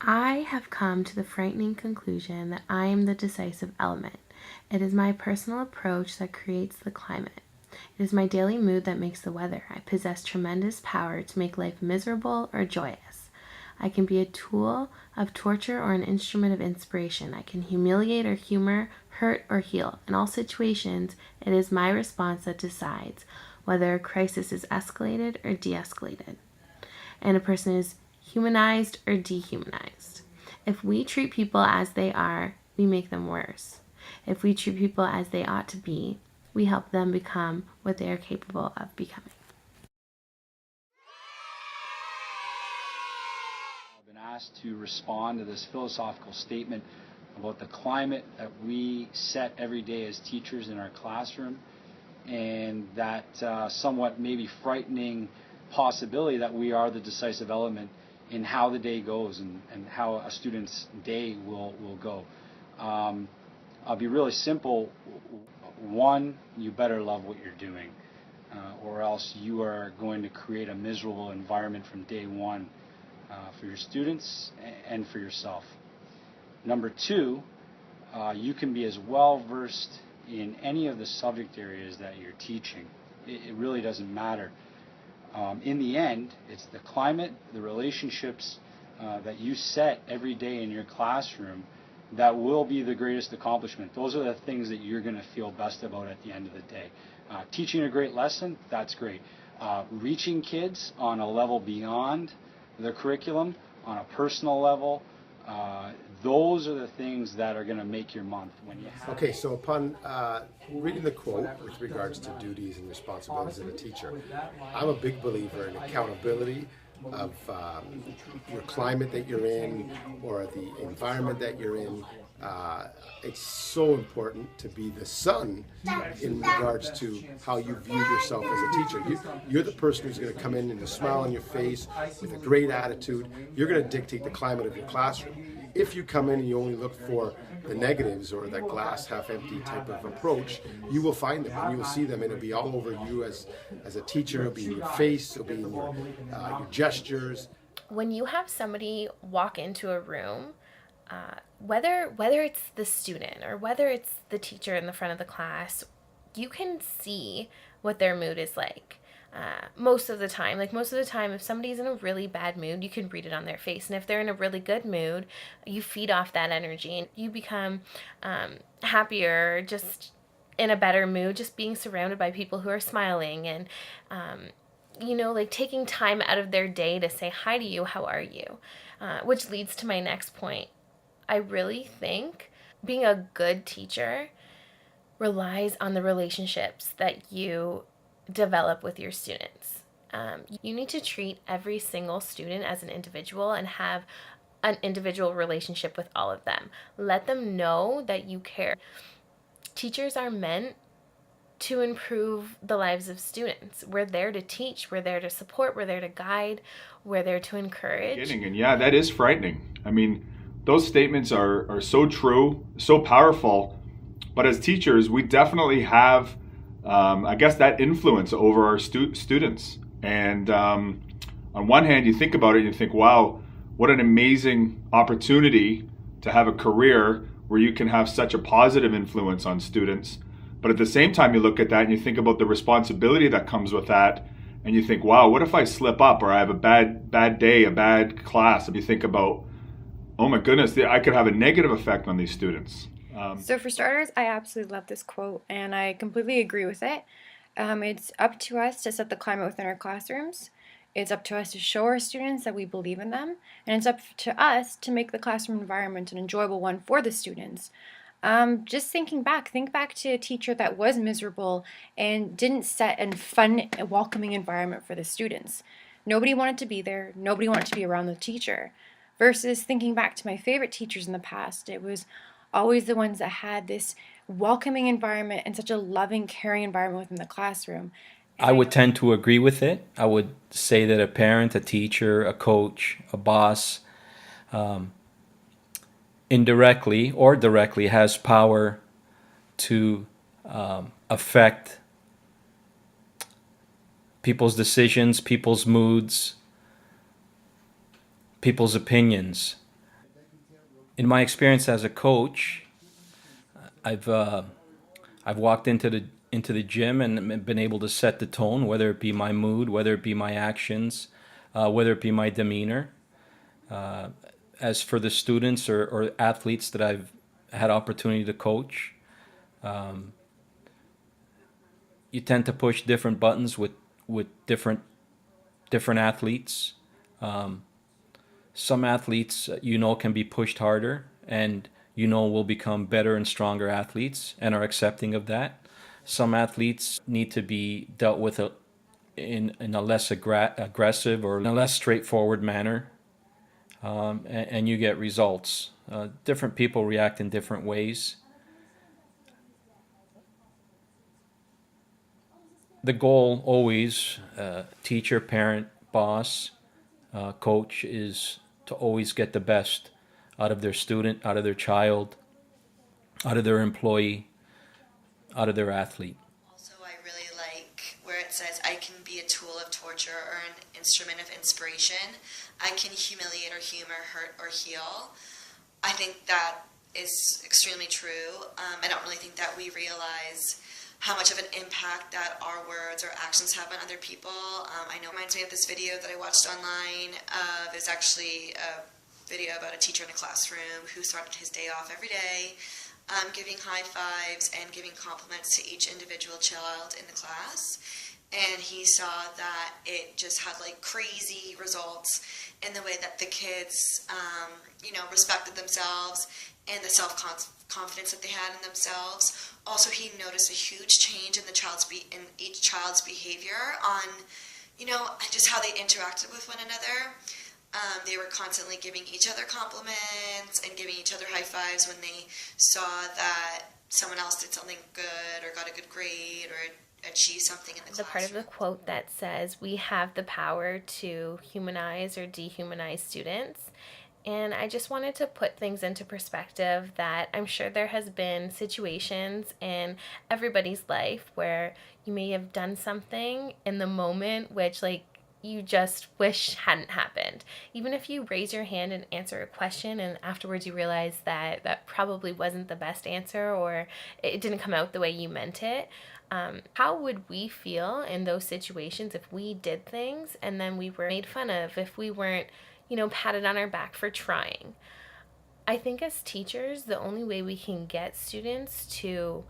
I have come to the frightening conclusion that I am the decisive element. It is my personal approach that creates the climate. It is my daily mood that makes the weather. I possess tremendous power to make life miserable or joyous. I can be a tool of torture or an instrument of inspiration. I can humiliate or humor, hurt or heal. In all situations, it is my response that decides whether a crisis is escalated or de escalated, and a person is humanized or dehumanized. If we treat people as they are, we make them worse. If we treat people as they ought to be, we help them become what they are capable of becoming. I've been asked to respond to this philosophical statement about the climate that we set every day as teachers in our classroom, and that somewhat maybe frightening possibility that we are the decisive element in how the day goes and how a student's day will go. I'll be really simple. One, you better love what you're doing, or else you are going to create a miserable environment from day one for your students and for yourself. Number two, you can be as well versed in any of the subject areas that you're teaching. It really doesn't matter. In the end, it's the climate, the relationships that you set every day in your classroom that will be the greatest accomplishment. Those are the things that you're going to feel best about at the end of the day. Teaching a great lesson, that's great. Reaching kids on a level beyond the curriculum, on a personal level, those are the things that are going to make your month. Okay, so upon reading the quote with regards to duties and responsibilities of a teacher, I'm a big believer in accountability of your climate that you're in or the environment that you're in. It's so important to be the sun in regards to how you view yourself as a teacher. You're the person who's going to come in and a smile on your face with a great attitude. You're going to dictate the climate of your classroom. If you come in and you only look for the negatives or that glass half empty type of approach, you will find them and you will see them, and it'll be all over you as a teacher. It'll be in your face, it'll be in your gestures. When you have somebody walk into a room, whether it's the student or whether it's the teacher in the front of the class, you can see what their mood is like. Most of the time, if somebody's in a really bad mood, you can read it on their face. And if they're in a really good mood, you feed off that energy and you become happier, just in a better mood, just being surrounded by people who are smiling and, taking time out of their day to say hi to you, how are you? Which leads to my next point. I really think being a good teacher relies on the relationships that you develop with your students. You need to treat every single student as an individual and have an individual relationship with all of them. Let them know that you care. Teachers are meant to improve the lives of students. We're there to teach, we're there to support, we're there to guide, we're there to encourage. And yeah, that is frightening. I mean, those statements are so true, so powerful, but as teachers, we definitely have I guess that influence over our students. And on one hand, you think about it and you think, wow, what an amazing opportunity to have a career where you can have such a positive influence on students. But at the same time, you look at that and you think about the responsibility that comes with that. And you think, wow, what if I slip up or I have a bad day, a bad class? And you think about, oh my goodness, I could have a negative effect on these students. So for starters, I absolutely love this quote, and I completely agree with it. It's up to us to set the climate within our classrooms. It's up to us to show our students that we believe in them, and it's up to us to make the classroom environment an enjoyable one for the students. Just think back to a teacher that was miserable and didn't set a fun, welcoming environment for the students. Nobody wanted to be there. Nobody wanted to be around the teacher. Versus thinking back to my favorite teachers in the past, it was always the ones that had this welcoming environment and such a loving, caring environment within the classroom. I would tend to agree with it. I would say that a parent, a teacher, a coach, a boss, indirectly or directly has power to affect people's decisions, people's moods, people's opinions. In my experience as a coach, I've walked into the gym and been able to set the tone, whether it be my mood, whether it be my actions, whether it be my demeanor. As for the students or athletes that I've had opportunity to coach, you tend to push different buttons with different athletes. Some athletes can be pushed harder and will become better and stronger athletes and are accepting of that. Some athletes need to be dealt with in a less aggressive or in a less straightforward manner, and you get results. Different people react in different ways. The goal always, teacher, parent, boss, coach, is to always get the best out of their student, out of their child, out of their employee, out of their athlete. Also, I really like where it says, I can be a tool of torture or an instrument of inspiration. I can humiliate or humor, hurt or heal. I think that is extremely true. I don't really think that we realize how much of an impact that our words or actions have on other people. I know it reminds me of this video that I watched online. There's actually a video about a teacher in a classroom who started his day off every day giving high fives and giving compliments to each individual child in the class. And he saw that it just had like crazy results in the way that the kids, respected themselves and the self-confidence that they had in themselves. Also, he noticed a huge change in each child's behavior on, just how they interacted with one another. They were constantly giving each other compliments and giving each other high fives when they saw that someone else did something good or got a good grade or achieved something in the The part of the quote that says we have the power to humanize or dehumanize students. And I just wanted to put things into perspective that I'm sure there has been situations in everybody's life where you may have done something in the moment which you just wish hadn't happened. Even if you raise your hand and answer a question and afterwards you realize that that probably wasn't the best answer or it didn't come out the way you meant it, how would we feel in those situations if we did things and then we were made fun of, if we weren't, patted on our back for trying? I think as teachers, the only way we can get students to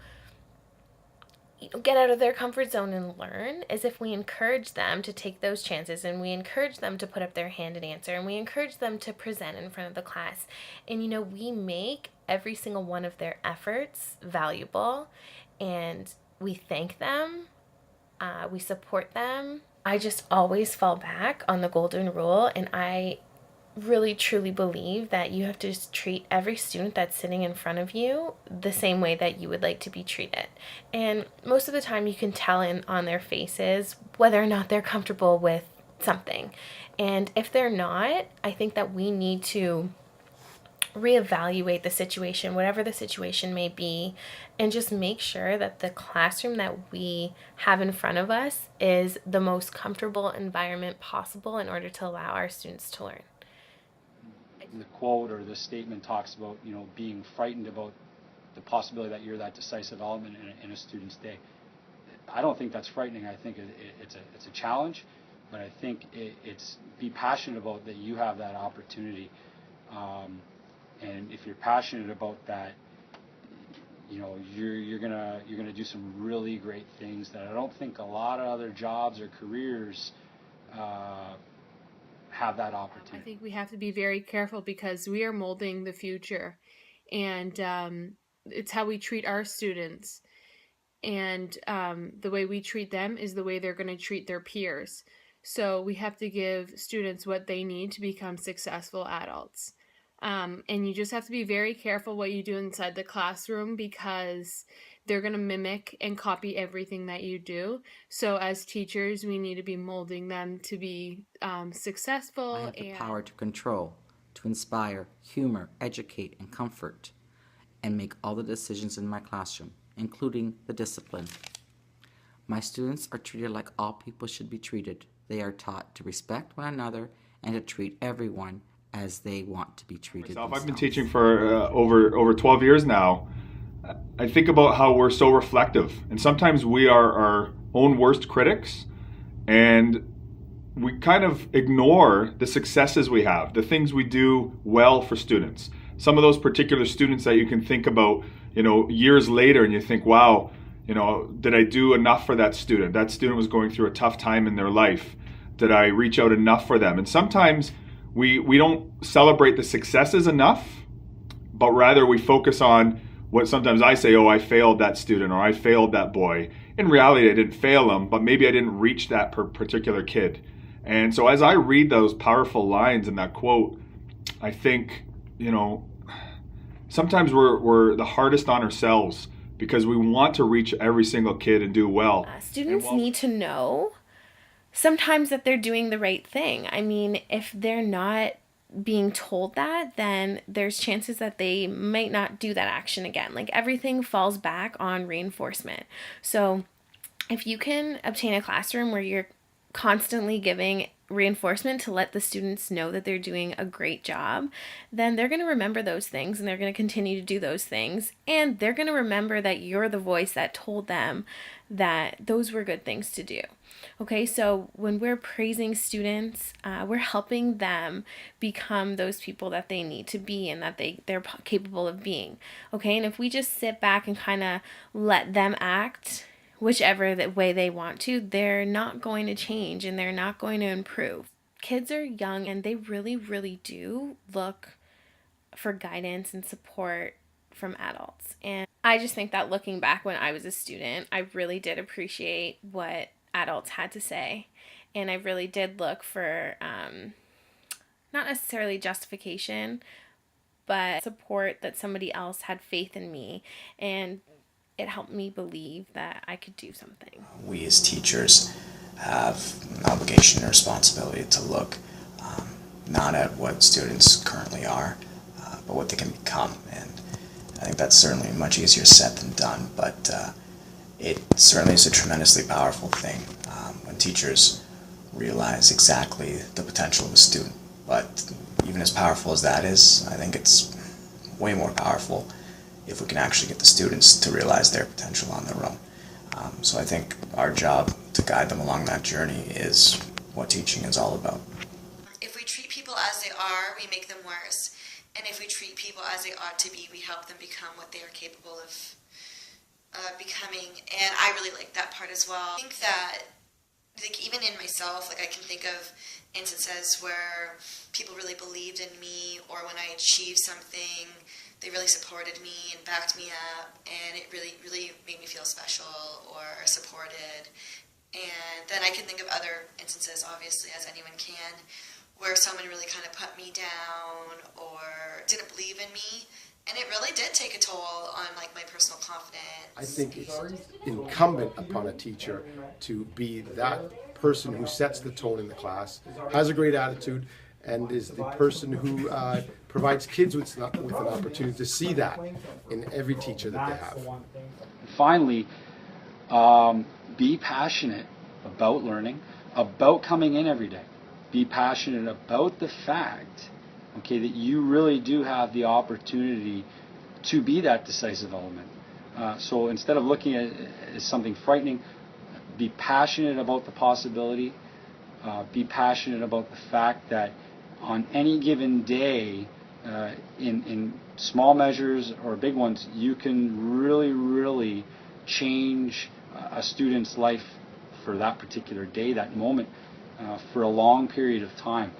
get out of their comfort zone and learn is if we encourage them to take those chances and we encourage them to put up their hand and answer and we encourage them to present in front of the class. And, we make every single one of their efforts valuable and we thank them, we support them. I just always fall back on the golden rule, and I really truly believe that you have to just treat every student that's sitting in front of you the same way that you would like to be treated. And most of the time you can tell on their faces whether or not they're comfortable with something. And if they're not, I think that we need to reevaluate the situation, whatever the situation may be, and just make sure that the classroom that we have in front of us is the most comfortable environment possible in order to allow our students to learn. The quote or the statement talks about, being frightened about the possibility that you're that decisive element in a student's day. I don't think that's frightening. I think it's a challenge, but I think it's be passionate about that you have that opportunity. And if you're passionate about that, you're gonna do some really great things that I don't think a lot of other jobs or careers have that opportunity. I think we have to be very careful because we are molding the future, and it's how we treat our students, and the way we treat them is the way they're going to treat their peers. So we have to give students what they need to become successful adults. And you just have to be very careful what you do inside the classroom because they're going to mimic and copy everything that you do. So as teachers, we need to be molding them to be successful. I have the power to control, to inspire, humor, educate, and comfort, and make all the decisions in my classroom, including the discipline. My students are treated like all people should be treated. They are taught to respect one another and to treat everyone as they want to be treated I've themselves. been teaching for over 12 years now. I think about how we're so reflective, and sometimes we are our own worst critics, and we kind of ignore the successes we have, the things we do well for students. Some of those particular students that you can think about, years later, and you think, wow, did I do enough for that student? That student was going through a tough time in their life. Did I reach out enough for them? And sometimes we don't celebrate the successes enough, but rather we focus on what sometimes I say, oh, I failed that student, or I failed that boy. In reality, I didn't fail them, but maybe I didn't reach that particular kid. And so as I read those powerful lines in that quote, I think, sometimes we're the hardest on ourselves because we want to reach every single kid and do well. Students need to know sometimes that they're doing the right thing. I mean, if they're not being told that, then there's chances that they might not do that action again. Like, everything falls back on reinforcement. So if you can obtain a classroom where you're constantly giving reinforcement to let the students know that they're doing a great job, then they're going to remember those things, and they're going to continue to do those things, and they're going to remember that you're the voice that told them that those were good things to do. Okay, so when we're praising students, we're helping them become those people that they need to be and that they're capable of being. Okay, and if we just sit back and kind of let them act whichever way they want to, they're not going to change and they're not going to improve. Kids are young and they really, really do look for guidance and support from adults. And I just think that looking back when I was a student, I really did appreciate what adults had to say. And I really did look for not necessarily justification, but support that somebody else had faith in me, and it helped me believe that I could do something. We as teachers have an obligation and responsibility to look not at what students currently are, but what they can become. And I think that's certainly much easier said than done, but it certainly is a tremendously powerful thing when teachers realize exactly the potential of a student. But even as powerful as that is, I think it's way more powerful if we can actually get the students to realize their potential on their own. So I think our job to guide them along that journey is what teaching is all about. If we treat people as they are, we make them worse. And if we treat people as they ought to be, we help them become what they are capable of becoming. And I really like that part as well. I think that, like, even in myself, like, I can think of instances where people really believed in me, or when I achieved something, they really supported me and backed me up, and it really, really made me feel special or supported. And then I can think of other instances, obviously, as anyone can, where someone really kind of put me down or didn't believe in me, and it really did take a toll on, like, my personal confidence. I think it's incumbent upon a teacher to be that person who sets the tone in the class, has a great attitude, and is the person who provides kids with an opportunity to see that in every teacher that they have. Finally, be passionate about learning, about coming in every day. Be passionate about the fact, okay, that you really do have the opportunity to be that decisive element. So instead of looking at it as something frightening, be passionate about the possibility. Be passionate about the fact that on any given day, in small measures or big ones, you can really, really change a student's life for that particular day, that moment, for a long period of time.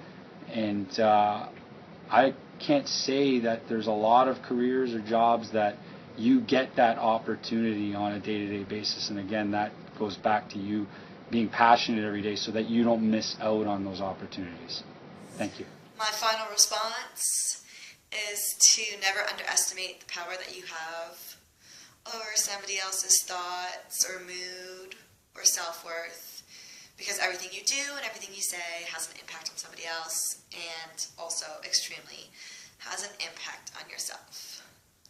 And I can't say that there's a lot of careers or jobs that you get that opportunity on a day-to-day basis. And again, that goes back to you being passionate every day so that you don't miss out on those opportunities. Thank you. My final response is to never underestimate the power that you have over somebody else's thoughts or mood or self-worth, because everything you do and everything you say has an impact on somebody else, and also extremely has an impact on yourself.